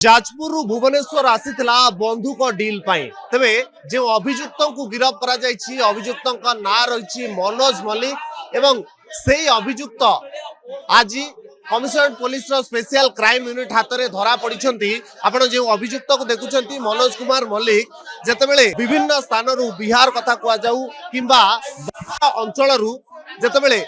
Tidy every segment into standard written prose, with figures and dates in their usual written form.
Jajpur Bhubaneswar आसीथिला बंधुक deal पाई तेबे जो अभियुक्त को गिरफ करा जायछि अभियुक्त ना रही मनोज मल्लिक एवं से अभियुक्त आज commissionerate police special crime unit हाथ में धरा पड़ी आपण जो अभियुक्त को देखुंत मनोज कुमार मल्लिक जितेबले विभिन्न स्थान बिहार कथा कहु किंबा अंचल जितेबले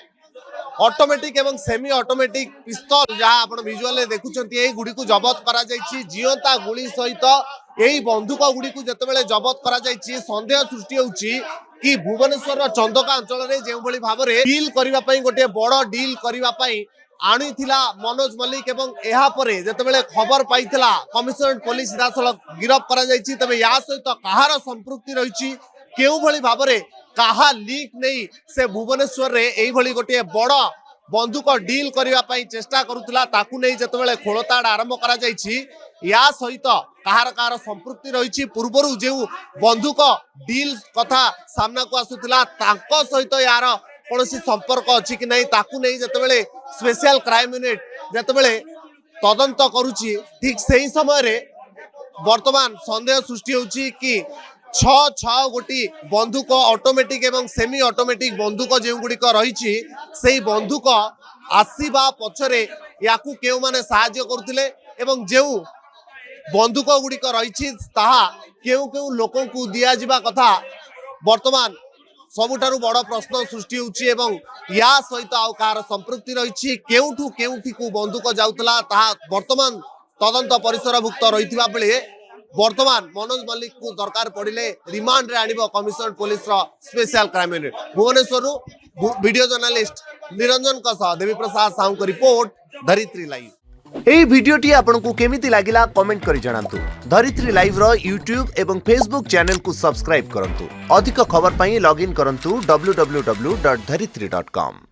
ऑटोमेटिक एवं सेमी ऑटोमेटिक पिस्तल जहां आपण विजुअल देखुंत गुड़ी को जबत करा जायछि जीवंता गुली सहित यही बंधुक गुड़ी को जितेबले जबत करा जायछि संदेह सृष्टि होउछि कि भुवनेश्वर चंदका अंचल में जो भाव में डील करने गोटे बड़ डील करने आनी मनोज मल्लिक एवं यहा परे जितेबले खबर पाई कमिशनरेट पुलिस सीधासल गिरफ करा जायछि तबे या सहित कहार संपृक्ति रही केउ भली भाव में कहा लीक नहीं से भुवनेश्वर रे एई भली गोटे बड़ बंधुक डील करने चेष्टा करुला ताकू नहीं जितेबले खोलताड़ आरंभ करा जायछि या सहित कहार कहार संपृक्ति रही पूर्वर जो बंधुक डील कथा सामना को आसुला तांको सहित यार कौन संपर्क अच्छी कि नहीं ताकू नहीं जितेबले स्पेशल क्राइम यूनिट जितेबले तदंत करुछि ठीक सही समय वर्तमान संदेह सृष्टि होछि कि छह गोटी बंधुक ऑटोमेटिक एवं सेमी ऑटोमेटिक बंधुक जो गुड़िक रही से बंधुक आसवा पछरे याकू केउ माने साहाय्य करथिले एवं जो बंधुक गुड़िक रही केउ केउ लोक को दिया जिबा कथा वर्तमान सबुठारु बड़ प्रश्न सृष्टि होउछि एवं या सहित आउ कार संपृक्ति रही केउठू केउठी को बंधुक जाउतला ताहा वर्तमान तदंत परिसरभुक्त रहिथिबा बेले वर्तमान मनोज मल्लिक को दरकार पड़े रिमांड रे आनिबो commissionerate police special crime unit Bhubaneswar video journalist Niranjan Debi Prasad Sahu को रिपोर्ट धरित्री लाइव। एई भिडियोटी आपनकु केमिति लागिला कमेंट करि जणांतु। धरित्री लाइव रो यूट्यूब एवं फेसबुक चैनल को सब्सक्राइब करंतु। अधिक खबर पई लॉगिन करंतु www.dharitri.com।